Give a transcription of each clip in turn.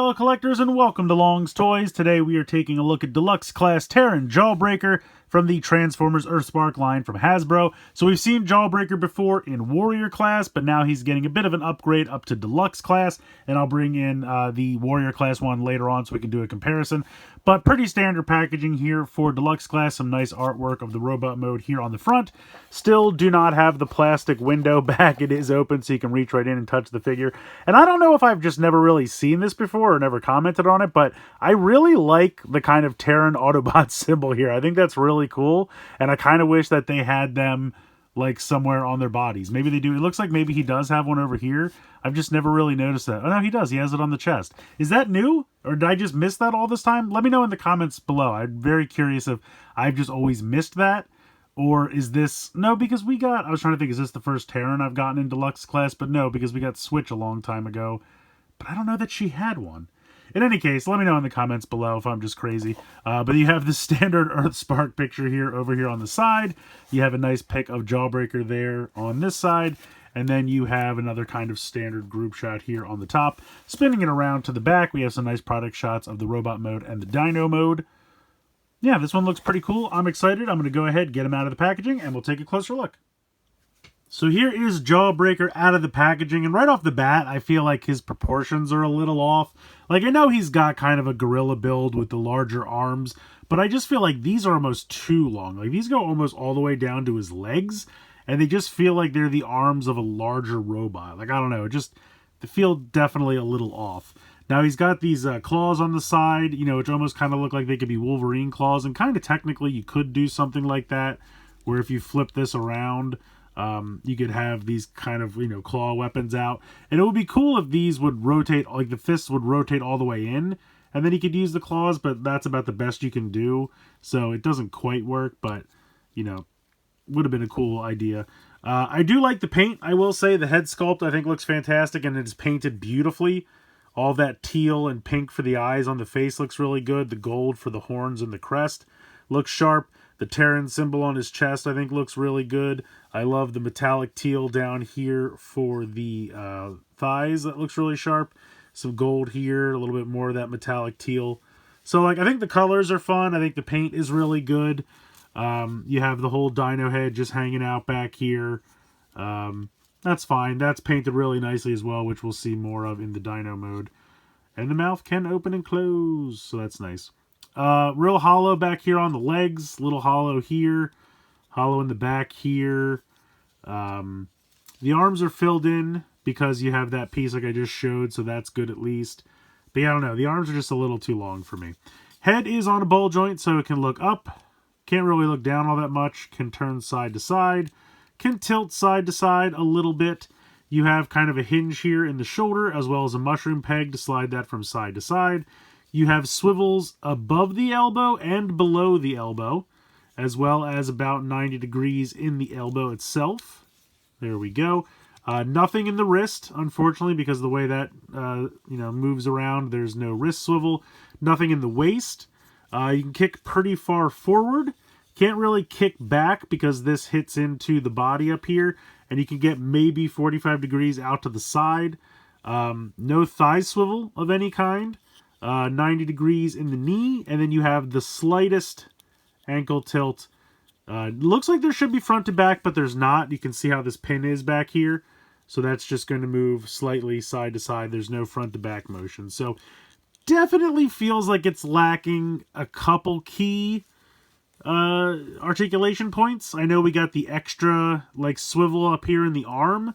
fellow collectors, and welcome to Long's Toys. Today we are taking a look at Deluxe Class Terran Jawbreaker from the Transformers Earthspark line from Hasbro. So we've seen Jawbreaker before in Warrior Class, but now he's getting a bit of an upgrade up to Deluxe Class, and I'll bring in the Warrior Class one later on so we can do a comparison. But pretty standard packaging here for Deluxe Class. Some nice artwork of the robot mode here on the front. Still do not have the plastic window back. It is open so you can reach right in and touch the figure. And I don't know if I've just never really seen this before or never commented on it, but I really like the kind of Terran Autobot symbol here. I think that's really cool, and I kind of wish that they had them like somewhere on their bodies. Maybe they do. It looks like maybe he does have one over here. I've just never really noticed that. Oh no, he does. He has it on the chest. Is that new? Or did I just miss that all this time? Let me know in the comments below. I'm very curious if I've just always missed that. Or is this... No, because we got... I was trying to think, is this the first Terran I've gotten in Deluxe Class? But no, because we got Switch a long time ago. But I don't know that she had one. In any case, let me know in the comments below if I'm just crazy. But you have the standard Earthspark picture here over here on the side. You have a nice pic of Jawbreaker there on this side. And then you have another kind of standard group shot here on the top. Spinning it around to the back, we have some nice product shots of the robot mode and the Dino Mode. Yeah, this one looks pretty cool. I'm excited. I'm going to go ahead, get him out of the packaging, and we'll take a closer look. So here is Jawbreaker out of the packaging, and right off the bat, I feel like his proportions are a little off. Like, I know he's got kind of a gorilla build with the larger arms, but I just feel like these are almost too long. Like, these go almost all the way down to his legs, and they just feel like they're the arms of a larger robot. Like, I don't know, they feel definitely a little off. Now, he's got these claws on the side, you know, which almost kind of look like they could be Wolverine claws, and kind of technically you could do something like that, where if you flip this around... you could have these kind of, you know, claw weapons out. And it would be cool if these would rotate, like the fists would rotate all the way in, and then you could use the claws, but that's about the best you can do. So it doesn't quite work, but, you know, would have been a cool idea. I do like the paint, I will say. The head sculpt, I think, looks fantastic, and it is painted beautifully. All that teal and pink for the eyes on the face looks really good. The gold for the horns and the crest looks sharp. The Terran symbol on his chest, I think, looks really good. I love the metallic teal down here for the thighs. That looks really sharp. Some gold here, a little bit more of that metallic teal. So, like, I think the colors are fun. I think the paint is really good. You have the whole dino head just hanging out back here. That's fine. That's painted really nicely as well, which we'll see more of in the Dino Mode. And the mouth can open and close, so that's nice. Real hollow back here on the legs, little hollow here, hollow in the back here. The arms are filled in because you have that piece like I just showed, so that's good at least. But yeah, I don't know, the arms are just a little too long for me. Head is on a ball joint, so it can look up. Can't really look down all that much. Can turn side to side. Can tilt side to side a little bit. You have kind of a hinge here in the shoulder, as well as a mushroom peg to slide that from side to side. You have swivels above the elbow and below the elbow, as well as about 90 degrees in the elbow itself. There we go. Nothing in the wrist, unfortunately, because of the way that moves around. There's no wrist swivel. Nothing in the waist. You can kick pretty far forward. Can't really kick back because this hits into the body up here, and you can get maybe 45 degrees out to the side. No thigh swivel of any kind. 90 degrees in the knee, and then you have the slightest ankle tilt. Looks like there should be front to back, but there's not. You can see how this pin is back here, so that's just going to move slightly side to side. There's no front to back motion, so definitely feels like it's lacking a couple key articulation points. I know we got the extra like swivel up here in the arm,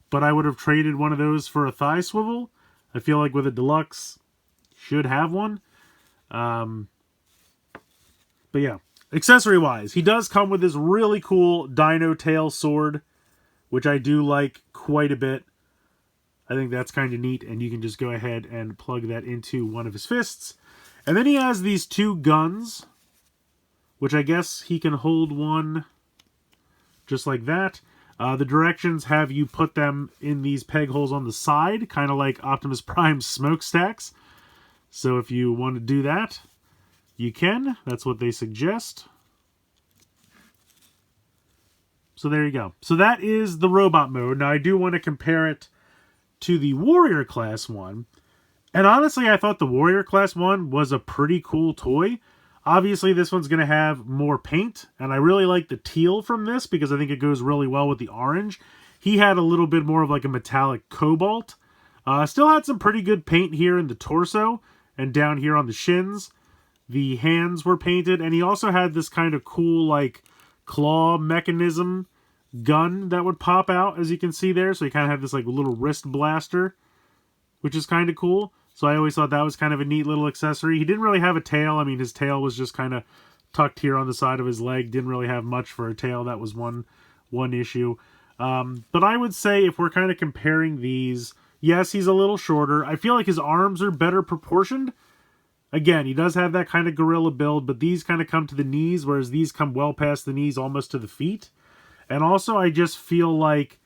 but I would have traded one of those for a thigh swivel. I feel like with a Deluxe, should have one. But yeah, accessory wise, he does come with this really cool dino tail sword, which I do like quite a bit. I think that's kind of neat, and you can just go ahead and plug that into one of his fists. And then he has these two guns, which I guess he can hold one just like that. The directions have you put them in these peg holes on the side, kind of like Optimus Prime's smokestacks. So if you want to do that, you can. That's what they suggest. So there you go. So that is the robot mode. Now I do want to compare it to the Warrior Class one. And honestly, I thought the Warrior Class one was a pretty cool toy. Obviously, this one's going to have more paint, and I really like the teal from this because I think it goes really well with the orange. He had a little bit more of like a metallic cobalt. Still had some pretty good paint here in the torso and down here on the shins. The hands were painted, and he also had this kind of cool like claw mechanism gun that would pop out, as you can see there. So he kind of had this like little wrist blaster, which is kind of cool. So I always thought that was kind of a neat little accessory. He didn't really have a tail. I mean, his tail was just kind of tucked here on the side of his leg. Didn't really have much for a tail. That was one issue. But I would say if we're kind of comparing these, yes, he's a little shorter. I feel like his arms are better proportioned. Again, he does have that kind of gorilla build, but these kind of come to the knees, whereas these come well past the knees, almost to the feet. And also, I just feel like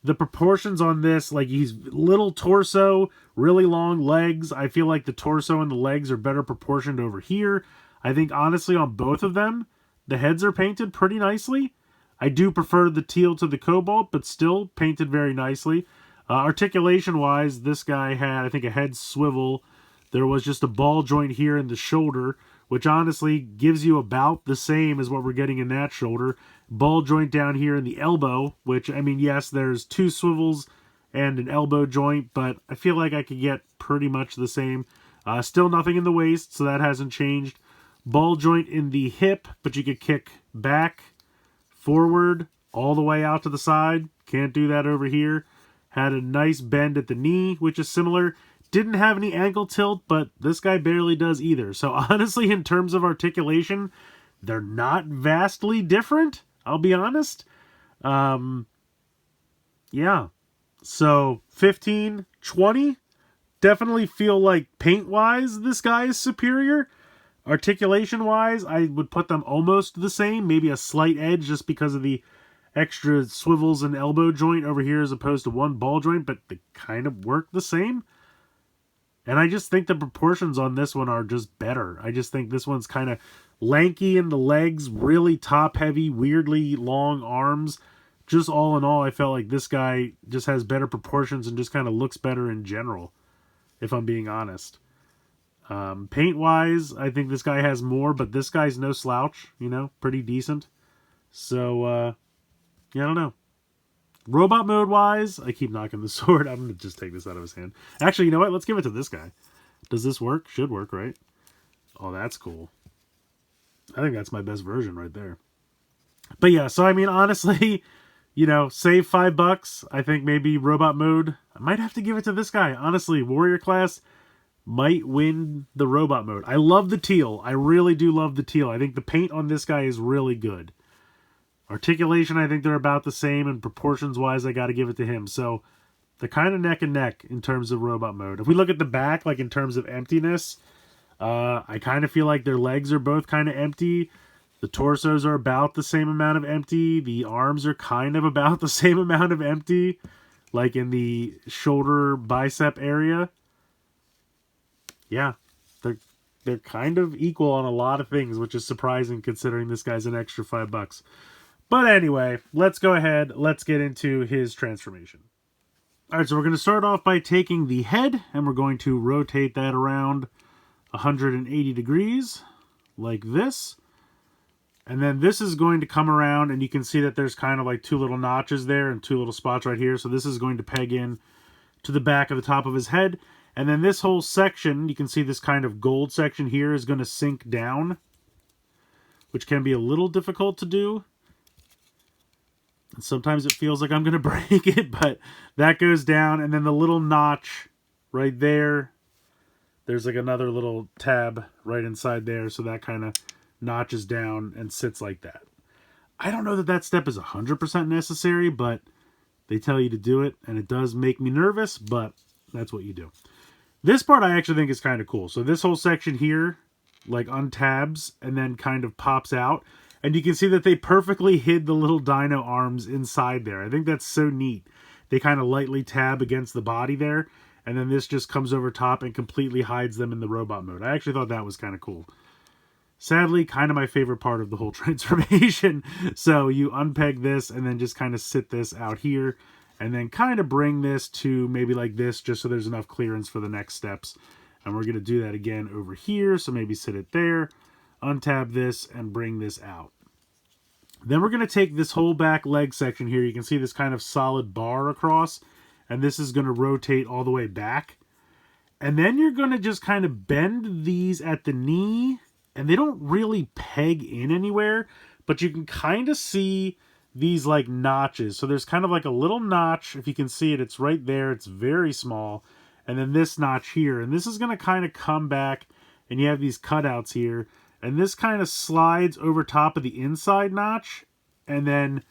the proportions on this, like he's little torso, really long legs. I feel like the torso and the legs are better proportioned over here. I think, honestly, on both of them, the heads are painted pretty nicely. I do prefer the teal to the cobalt, but still painted very nicely. Articulation-wise, this guy had, I think, a head swivel. There was just a ball joint here in the shoulder, which honestly gives you about the same as what we're getting in that shoulder. Ball joint down here in the elbow, which, I mean, yes, there's 2 swivels and an elbow joint, but I feel like I could get pretty much the same. Still nothing in the waist, so that hasn't changed. Ball joint in the hip, but you could kick back, forward, all the way out to the side. Can't do that over here. Had a nice bend at the knee, which is similar. Didn't have any ankle tilt, but this guy barely does either. So honestly, in terms of articulation, they're not vastly different. I'll be honest. Yeah. So 15, 20. Definitely feel like paint-wise, this guy is superior. Articulation-wise, I would put them almost the same. Maybe a slight edge just because of the extra swivels and elbow joint over here as opposed to one ball joint, but they kind of work the same. And I just think the proportions on this one are just better. I just think this one's kind of lanky in the legs, really top-heavy, weirdly long arms. Just all in all, I felt like this guy just has better proportions and just kind of looks better in general, if I'm being honest. Paint-wise, I think this guy has more, but this guy's no slouch, you know, pretty decent. So, yeah, I don't know. Robot mode wise, I keep knocking the sword. I'm going to just take this out of his hand. Actually, you know what? Let's give it to this guy. Does this work? Should work, right? Oh, that's cool. I think that's my best version right there. But yeah, so I mean, honestly, you know, save $5. I think maybe robot mode. I might have to give it to this guy. Honestly, warrior class might win the robot mode. I love the teal. I really do love the teal. I think the paint on this guy is really good. Articulation, I think they're about the same, and proportions-wise, I got to give it to him. So, they're kind of neck and neck in terms of robot mode. If we look at the back, like in terms of emptiness, I kind of feel like their legs are both kind of empty. The torsos are about the same amount of empty. The arms are kind of about the same amount of empty, like in the shoulder bicep area. Yeah, they're kind of equal on a lot of things, which is surprising considering this guy's an extra $5. But anyway, let's go ahead. Let's get into his transformation. All right, so we're going to start off by taking the head, and we're going to rotate that around 180 degrees, like this. And then this is going to come around, and you can see that there's kind of like 2 little notches there and 2 little spots right here. So this is going to peg in to the back of the top of his head. And then this whole section, you can see this kind of gold section here is going to sink down, which can be a little difficult to do. And sometimes it feels like I'm going to break it, but that goes down. And then the little notch right there, there's like another little tab right inside there. So that kind of notches down and sits like that. I don't know that that step is 100% necessary, but they tell you to do it. And it does make me nervous, but that's what you do. This part I actually think is kind of cool. So this whole section here, like untabs and then kind of pops out. And you can see that they perfectly hid the little dino arms inside there. I think that's so neat. They kind of lightly tab against the body there. And then this just comes over top and completely hides them in the robot mode. I actually thought that was kind of cool. Sadly, kind of my favorite part of the whole transformation. So you unpeg this and then just kind of sit this out here. and then kind of bring this to maybe like this, just so there's enough clearance for the next steps. And we're going to do that again over here, so maybe sit it there, untab this, and bring this out. Then we're going to take this whole back leg section here. You can see this kind of solid bar across, and this is going to rotate all the way back. And then you're going to just kind of bend these at the knee, and they don't really peg in anywhere, but you can kind of see these like notches. So there's kind of like a little notch. If you can see it, it's right there. It's very small. And then this notch here. And this is going to kind of come back, and you have these cutouts here. And this kind of slides over top of the inside notch, and then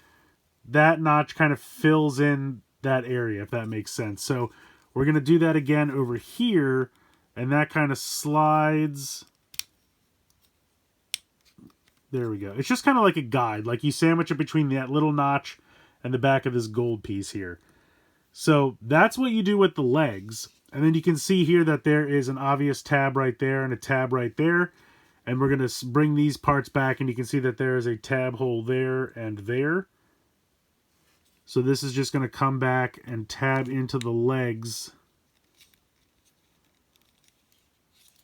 that notch kind of fills in that area, if that makes sense. So we're going to do that again over here, and that kind of slides. There we go. It's just kind of like a guide, like you sandwich it between that little notch and the back of this gold piece here. So that's what you do with the legs. And then you can see here that there is an obvious tab right there and a tab right there. And we're going to bring these parts back, and you can see that there is a tab hole there and there. So this is just going to come back and tab into the legs.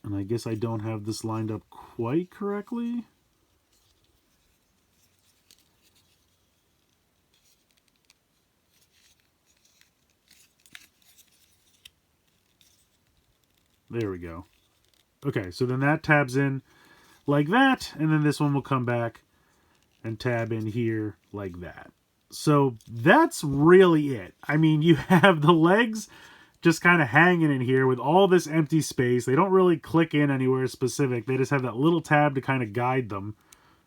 And I guess I don't have this lined up quite correctly. There we go. Okay, so then that tabs in like that, and then this one will come back and tab in here like that. So that's really it. I mean, you have the legs just kind of hanging in here with all this empty space. They don't really click in anywhere specific. They just have that little tab to kind of guide them,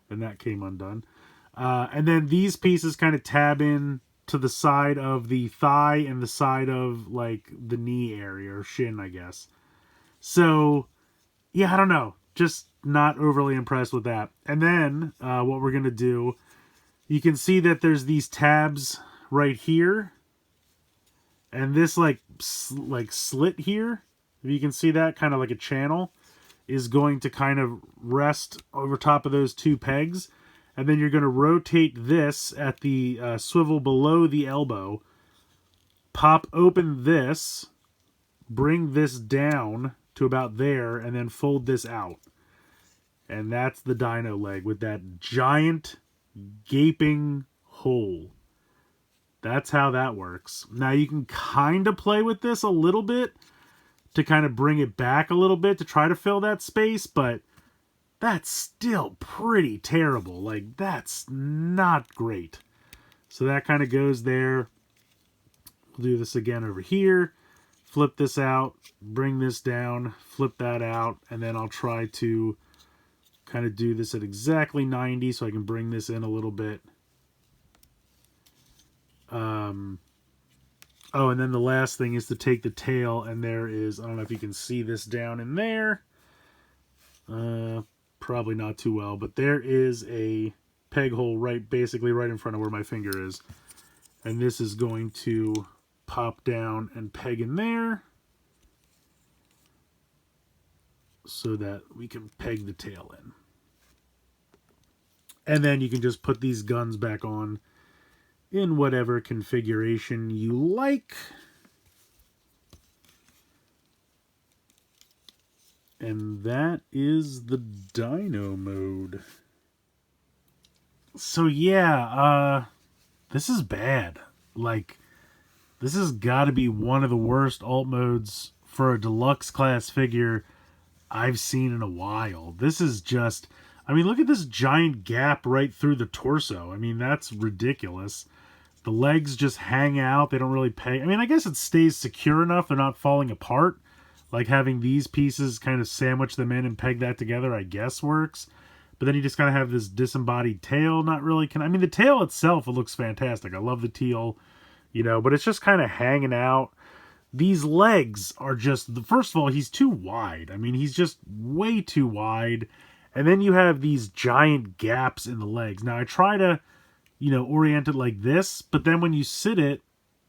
and that came undone. And then these pieces kind of tab in to the side of the thigh and the side of like the knee area, or shin, I guess. So yeah, I don't know. Just not overly impressed with that. And then what we're going to do, you can see that there's these tabs right here. And this like slit here, if you can see that, kind of like a channel, is going to kind of rest over top of those two pegs. And then you're going to rotate this at the swivel below the elbow, pop open this, bring this down to about there, and then fold this out. And that's the dino leg with that giant gaping hole. That's how that works. Now you can kind of play with this a little bit to kind of bring it back a little bit to try to fill that space, but that's still pretty terrible. Like, that's not great. So that kind of goes there. We'll do this again over here. Flip this out, bring this down, flip that out, and then I'll try to kind of do this at exactly 90 so I can bring this in a little bit. Oh, and then the last thing is to take the tail, and there is, I don't know if you can see this down in there. Probably not too well, but there is a peg hole basically right in front of where my finger is. And this is going to pop down and peg in there so that we can peg the tail in. And then you can just put these guns back on in whatever configuration you like. And that is the Dino Mode. So yeah, this is bad. Like, this has got to be one of the worst alt modes for a deluxe class figure I've seen in a while. This is just, I mean, look at this giant gap right through the torso. I mean, that's ridiculous. The legs just hang out. They don't really peg. I mean, I guess it stays secure enough. They're not falling apart. Like having these pieces kind of sandwich them in and peg that together, I guess works. But then you just kind of have this disembodied tail. Not really. I mean, the tail itself, it looks fantastic. I love the teal, you know, but it's just kind of hanging out. These legs are just, first of all, he's too wide. I mean, he's just way too wide. And then you have these giant gaps in the legs. Now, I try to, you know, orient it like this, but then when you sit it,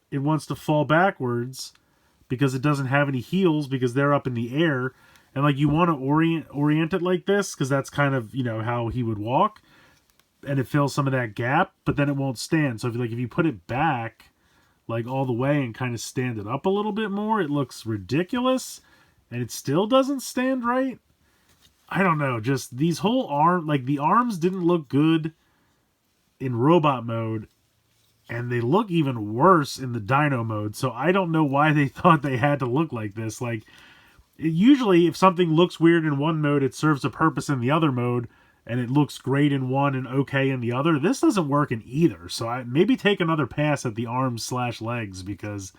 it wants to fall backwards because it doesn't have any heels because they're up in the air. And like you want to orient it like this because that's kind of, you know, how he would walk. And it fills some of that gap, but then it won't stand. So if you put it back like all the way and kind of stand it up a little bit more, it looks ridiculous, and it still doesn't stand right. I don't know, just these whole like the arms didn't look good in robot mode, and they look even worse in the Dino mode, so I don't know why they thought they had to look like this. Like, usually if something looks weird in one mode, it serves a purpose in the other mode, and it looks great in one and okay in the other. This doesn't work in either, so I maybe take another pass at the arms/legs, because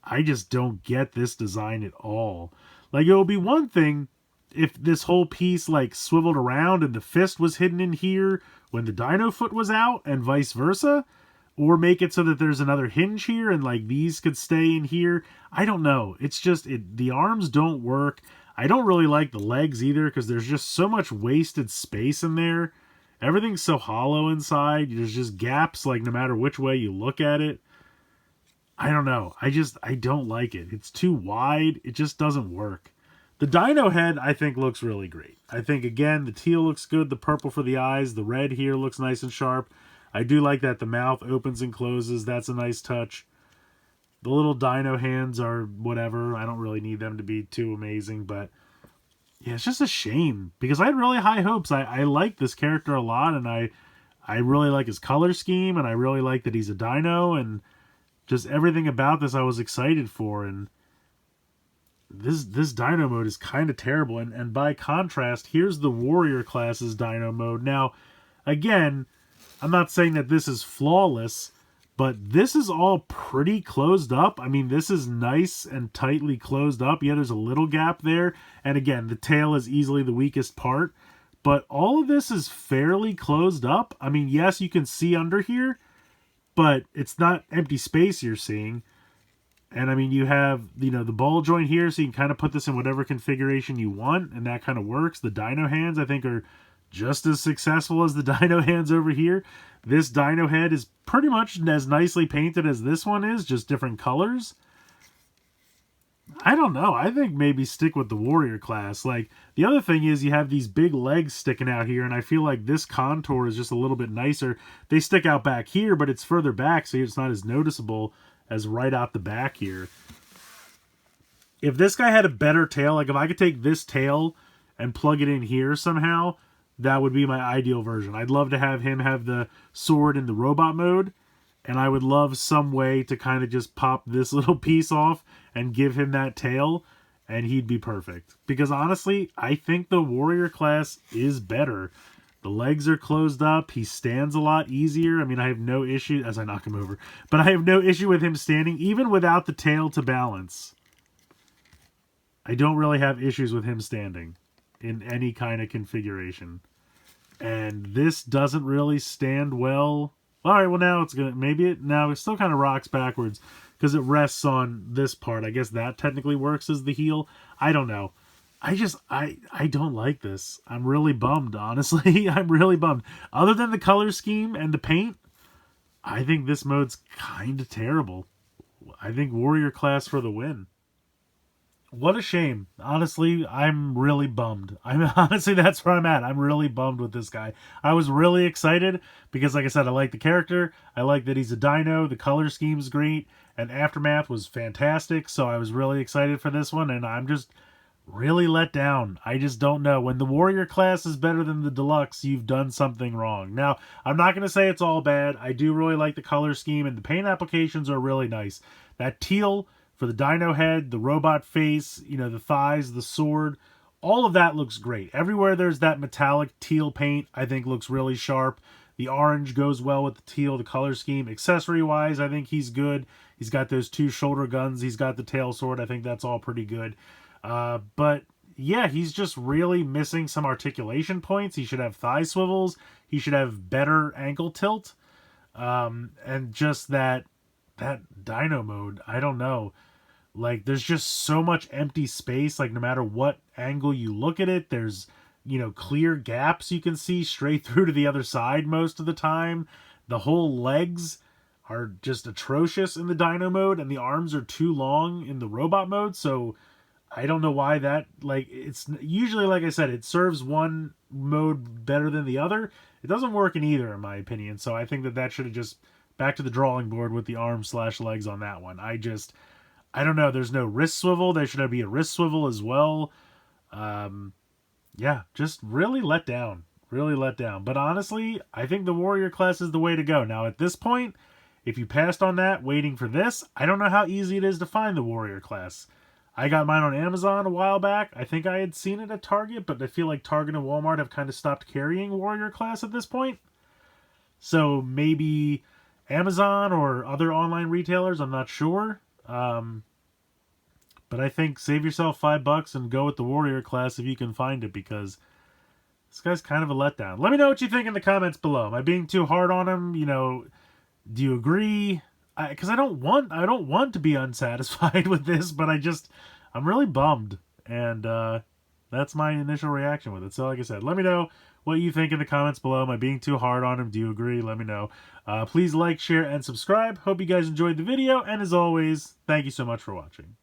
I just don't get this design at all. Like, it would be one thing if this whole piece like swiveled around and the fist was hidden in here when the dino foot was out, and vice versa, or make it so that there's another hinge here and like these could stay in here. I don't know. It's just the arms don't work. I don't really like the legs either, because there's just so much wasted space in there. Everything's so hollow inside. There's just gaps, like, no matter which way you look at it. I don't know. I don't like it. It's too wide. It just doesn't work. The dino head, I think, looks really great. I think, again, the teal looks good. The purple for the eyes. The red here looks nice and sharp. I do like that the mouth opens and closes. That's a nice touch. The little dino hands are whatever. I don't really need them to be too amazing. But, yeah, it's just a shame, because I had really high hopes. I like this character a lot, and I really like his color scheme, and I really like that he's a dino, and just everything about this I was excited for. And this Dino mode is kind of terrible. And by contrast, here's the Warrior class's Dino mode. Now, again, I'm not saying that this is flawless, but this is all pretty closed up. I mean, this is nice and tightly closed up. Yeah, there's a little gap there. And again, the tail is easily the weakest part. But all of this is fairly closed up. I mean, yes, you can see under here, but it's not empty space you're seeing. And I mean, you have, the ball joint here, so you can kind of put this in whatever configuration you want, and that kind of works. The dino hands, I think, are just as successful as the dino hands over here. This dino head is pretty much as nicely painted as this one is, just different colors. I don't know. I think maybe stick with the Warrior class. Like, the other thing is you have these big legs sticking out here, and I feel like this contour is just a little bit nicer. They stick out back here, but it's further back, so it's not as noticeable as right out the back here. If this guy had a better tail, like if I could take this tail and plug it in here somehow, that would be my ideal version. I'd love to have him have the sword in the robot mode, and I would love some way to kind of just pop this little piece off and give him that tail, and he'd be perfect. Because honestly, I think the Warrior class is better. The legs are closed up. He stands a lot easier. I mean, I have no issue, as I knock him over, but I have no issue with him standing, even without the tail to balance. I don't really have issues with him standing in any kind of configuration. And this doesn't really stand well. All right, well, now it's gonna, now it still kind of rocks backwards because it rests on this part. I guess that technically works as the heel. I don't know. I don't like this. I'm really bummed, honestly. I'm really bummed. Other than the color scheme and the paint, I think this mode's kind of terrible. I think Warrior class for the win. What a shame. Honestly, I'm really bummed. Honestly, that's where I'm at. I'm really bummed with this guy. I was really excited because, like I said, I like the character. I like that he's a dino. The color scheme's great. And Aftermath was fantastic. So I was really excited for this one. And I'm just really let down. I just don't know. When the Warrior class is better than the Deluxe, you've done something wrong. Now, I'm not going to say it's all bad. I do really like the color scheme, and the paint applications are really nice. That teal for the dino head, the robot face, the thighs, the sword, all of that looks great. Everywhere there's that metallic teal paint, I think looks really sharp. The orange goes well with the teal, the color scheme. Accessory-wise, I think he's good. He's got those 2 shoulder guns. He's got the tail sword. I think that's all pretty good. But yeah, he's just really missing some articulation points. He should have thigh swivels. He should have better ankle tilt. And just that dino mode, I don't know. Like, there's just so much empty space. Like, no matter what angle you look at it, there's, clear gaps you can see straight through to the other side most of the time. The whole legs are just atrocious in the dino mode, and the arms are too long in the robot mode, so I don't know why that, it's usually, like I said, it serves one mode better than the other. It doesn't work in either, in my opinion, so I think that should have just back to the drawing board with the arms/legs on that one. I don't know. There's no wrist swivel. There should be a wrist swivel as well. Yeah, just really let down. Really let down. But honestly, I think the warrior class is the way to go. Now, at this point, if you passed on that waiting for this, I don't know how easy it is to find the warrior class. I got mine on Amazon a while back. I think I had seen it at Target, but I feel like Target and Walmart have kind of stopped carrying warrior class at this point. So maybe Amazon or other online retailers, I'm not sure. But I think save yourself $5 and go with the warrior class if you can find it, because this guy's kind of a letdown. Let me know what you think in the comments below. Am I being too hard on him? You know, do you agree? Because I don't want to be unsatisfied with this, but I'm really bummed, and that's my initial reaction with it. So like I said, let me know what you think in the comments below. Am I being too hard on him? Do you agree? Let me know. Please like, share, and subscribe. Hope you guys enjoyed the video, and as always, thank you so much for watching.